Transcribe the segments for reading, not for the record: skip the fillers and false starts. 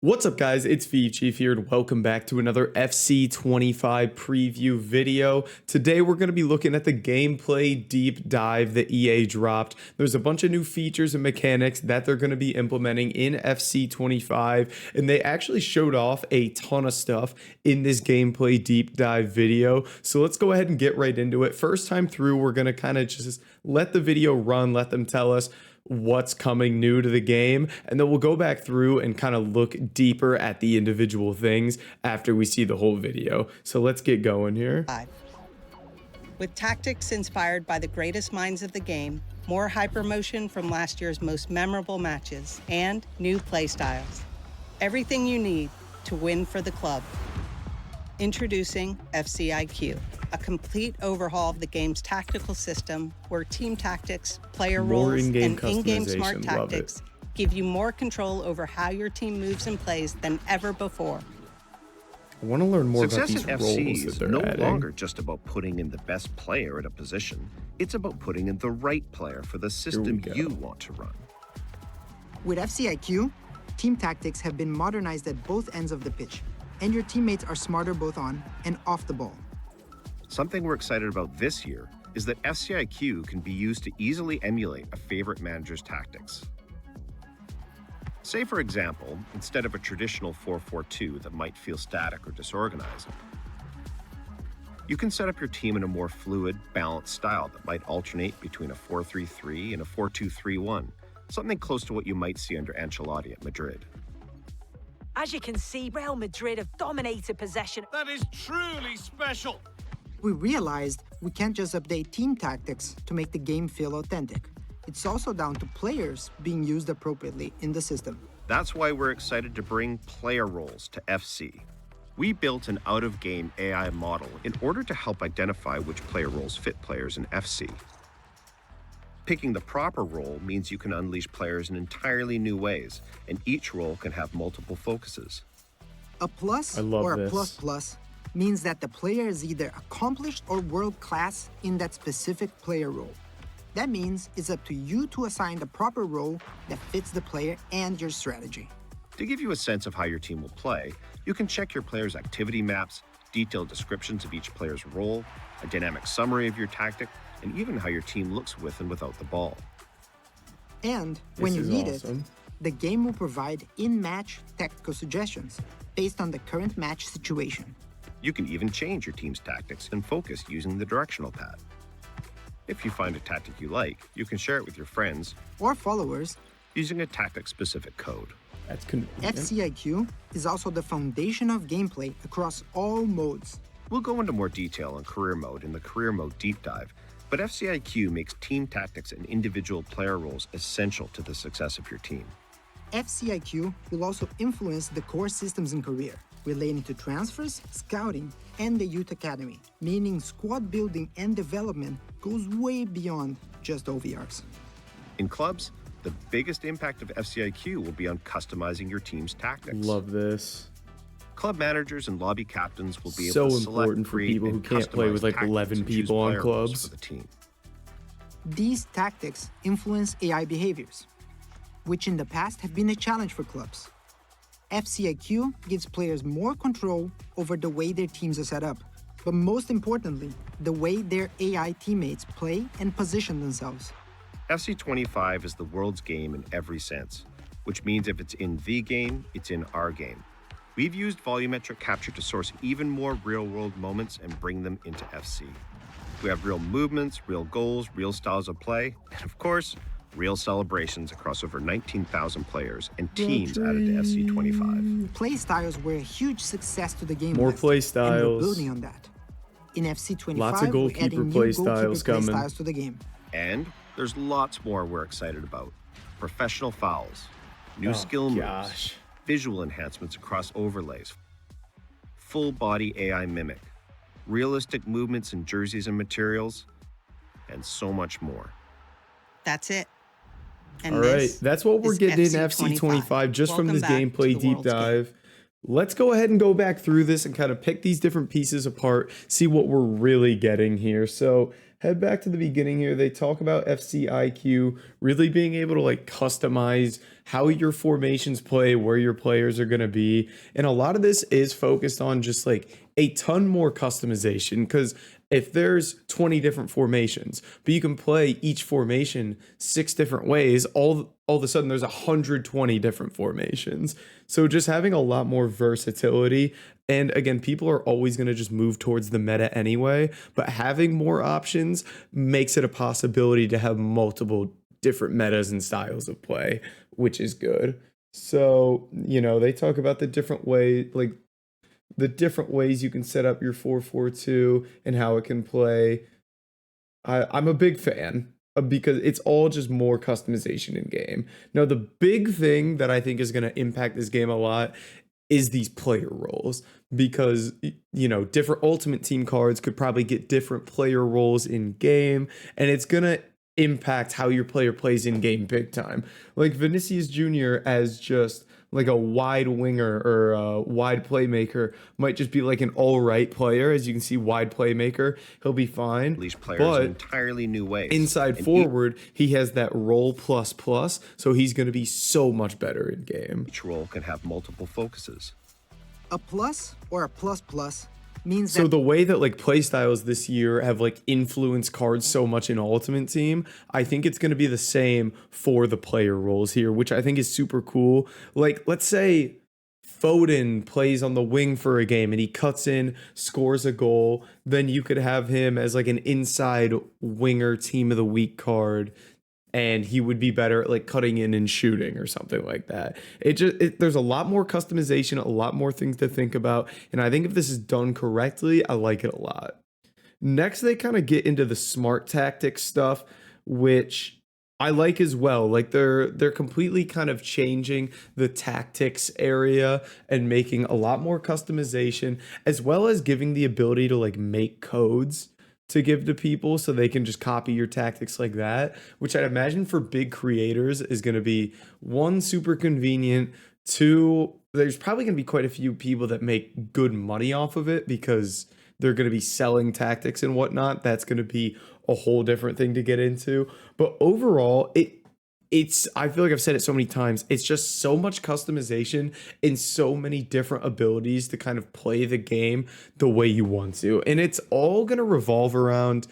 What's up, guys? It's V Chief here, and welcome back to another FC25 preview video. Today, we're going to be looking at the gameplay deep dive that EA dropped. There's a bunch of new features and mechanics that they're going to be implementing in FC25, and they actually showed off a ton of stuff in this gameplay deep dive video. So let's go ahead and get right into it. First time through, we're going to kind of just let the video run, let them tell us what's coming new to the game, and then we'll go back through and kind of look deeper at the individual things after we see the whole video. So let's get going here. With tactics inspired by the greatest minds of the game, more hypermotion from last year's most memorable matches, and new playstyles. Everything you need to win for the club. Introducing FCIQ, a complete overhaul of the game's tactical system where team tactics, player roles, and in-game smart tactics give you more control over how your team moves and plays than ever before. I want to learn more about Success these in roles FC that is they're no adding. longer just about putting in the best player at a position. It's about putting in the right player for the system you want to run. With FCIQ, team tactics have been modernized at both ends of the pitch, and your teammates are smarter both on and off the ball. Something we're excited about this year is that FCIQ can be used to easily emulate a favorite manager's tactics. Say, for example, instead of a traditional 4-4-2 that might feel static or disorganized, you can set up your team in a more fluid, balanced style that might alternate between a 4-3-3 and a 4-2-3-1, something close to what you might see under Ancelotti at Madrid. As you can see, Real Madrid have dominated possession. That is truly special. We realized we can't just update team tactics to make the game feel authentic. It's also down to players being used appropriately in the system. That's why we're excited to bring player roles to FC. We built an out-of-game AI model in order to help identify which player roles fit players in FC. Picking the proper role means you can unleash players in entirely new ways, and each role can have multiple focuses. A plus I love or a this. plus means that the player is either accomplished or world-class in that specific player role. That means it's up to you to assign the proper role that fits the player and your strategy. To give you a sense of how your team will play, you can check your players' activity maps, detailed descriptions of each player's role, a dynamic summary of your tactic, and even how your team looks with and without the ball. And when you This is need awesome. it, the game will provide in-match tactical suggestions based on the current match situation. You can even change your team's tactics and focus using the directional pad. If you find a tactic you like, you can share it with your friends Or followers, using a tactic-specific code. That's convenient. FCIQ is also the foundation of gameplay across all modes. We'll go into more detail on career mode in the career mode deep dive, but FCIQ makes team tactics and individual player roles essential to the success of your team. FCIQ will also influence the core systems in career, relating to transfers, scouting, and the youth academy, meaning squad building and development goes way beyond just OVRs. In clubs, the biggest impact of FCIQ will be on customizing your team's tactics. Love this. Club managers and lobby captains will be So able to select, important for create, people who and can't play customize with, like, tactics 11 and choose people on player roles clubs. for the team. These tactics influence AI behaviors, which in the past have been a challenge for clubs. FCIQ gives players more control over the way their teams are set up, but most importantly, the way their AI teammates play and position themselves. FC25 is the world's game in every sense, which means if it's in the game, it's in our game. We've used volumetric capture to source even more real-world moments and bring them into FC. We have real movements, real goals, real styles of play, and of course, real celebrations across over 19,000 players and teams added to FC25. Play styles were a huge success to the game. More last, play and styles. we're building on that. In FC25, Lots of we're goalkeeper adding play new styles goalkeeper play coming. styles to the game. And there's lots more we're excited about. Professional fouls, new skill moves, Gosh. visual enhancements across overlays, full body AI mimic, realistic movements in jerseys and materials, and so much more. That's it. And All right, this that's what we're is getting in FC25 FC25 just from Welcome this back to gameplay the deep world's game. dive. Let's go ahead and go back through this and kind of pick these different pieces apart, see what we're really getting here. So head back to the beginning here. They talk about FCIQ really being able to like customize how your formations play, where your players are going to be. And a lot of this is focused on just like a ton more customization, because if there's 20 different formations, but you can play each formation 6 different ways, all of a sudden there's 120 different formations. So just having a lot more versatility. And again, people are always going to just move towards the meta anyway, but having more options makes it a possibility to have multiple different metas and styles of play, which is good. So, they talk about the different ways you can set up your 4-4-2 and how it can play. I'm a big fan because it's all just more customization in game. Now, the big thing that I think is going to impact this game a lot is these player roles, because different ultimate team cards could probably get different player roles in game, and it's going to impact how your player plays in game big time. Like Vinicius Jr. as just like a wide winger or a wide playmaker might just be like an all right player. As you can see, wide playmaker, he'll be fine. Unleash players in entirely new ways. Inside forward, he has that role plus, so he's going to be so much better in game. Each role can have multiple focuses. A plus or a plus plus means So that the way that like playstyles this year have like influenced cards so much in Ultimate Team, I think it's going to be the same for the player roles here, which I think is super cool. Like, let's say Foden plays on the wing for a game and he cuts in, scores a goal, then you could have him as like an inside winger team of the week card, and he would be better at like cutting in and shooting or something like that. There's a lot more customization, a lot more things to think about, and I think if this is done correctly, I like it a lot. Next, they kind of get into the smart tactics stuff, which I like as well. Like they're completely kind of changing the tactics area and making a lot more customization, as well as giving the ability to like make codes to give to people so they can just copy your tactics like that, which I'd imagine for big creators is going to be, 1, super convenient, 2, there's probably going to be quite a few people that make good money off of it because they're going to be selling tactics and whatnot. That's going to be a whole different thing to get into. But overall, I feel like I've said it so many times, it's just so much customization and so many different abilities to kind of play the game the way you want to. And it's all going to revolve around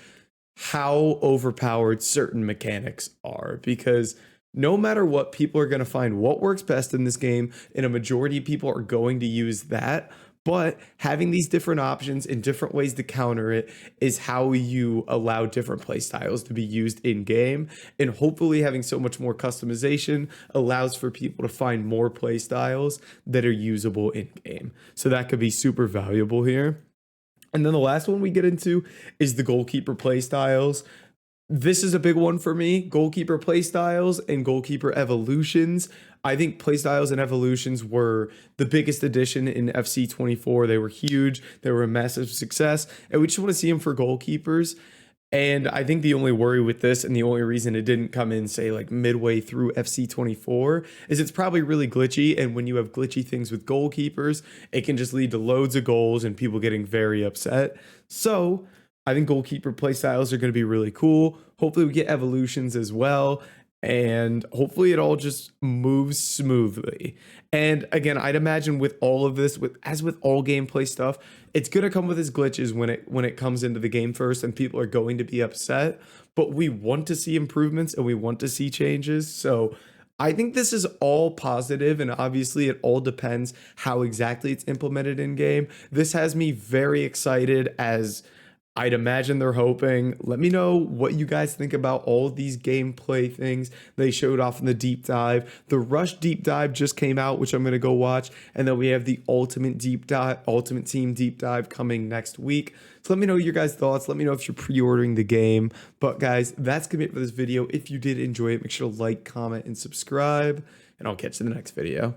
how overpowered certain mechanics are, because no matter what, people are going to find what works best in this game, and a majority of people are going to use that. But having these different options and different ways to counter it is how you allow different play styles to be used in game. And hopefully having so much more customization allows for people to find more play styles that are usable in game. So that could be super valuable here. And then the last one we get into is the goalkeeper play styles. This is a big one for me. Goalkeeper playstyles and goalkeeper evolutions. I think playstyles and evolutions were the biggest addition in FC 24. They were huge. They were a massive success. And we just want to see them for goalkeepers. And I think the only worry with this, and the only reason it didn't come in, say, like midway through FC 24, is it's probably really glitchy. And when you have glitchy things with goalkeepers, it can just lead to loads of goals and people getting very upset. So I think goalkeeper playstyles are going to be really cool. Hopefully we get evolutions as well, and hopefully it all just moves smoothly. And again, I'd imagine with all of this, as with all gameplay stuff, it's going to come with its glitches when it comes into the game first, and people are going to be upset. But we want to see improvements and we want to see changes. So I think this is all positive, and obviously it all depends how exactly it's implemented in game. This has me very excited, as I'd imagine they're hoping. Let me know what you guys think about all of these gameplay things they showed off in the deep dive. The Rush deep dive just came out, which I'm going to go watch. And then we have the Ultimate Team deep dive coming next week. So let me know your guys' thoughts. Let me know if you're pre-ordering the game. But guys, that's going to be it for this video. If you did enjoy it, make sure to like, comment, and subscribe. And I'll catch you in the next video.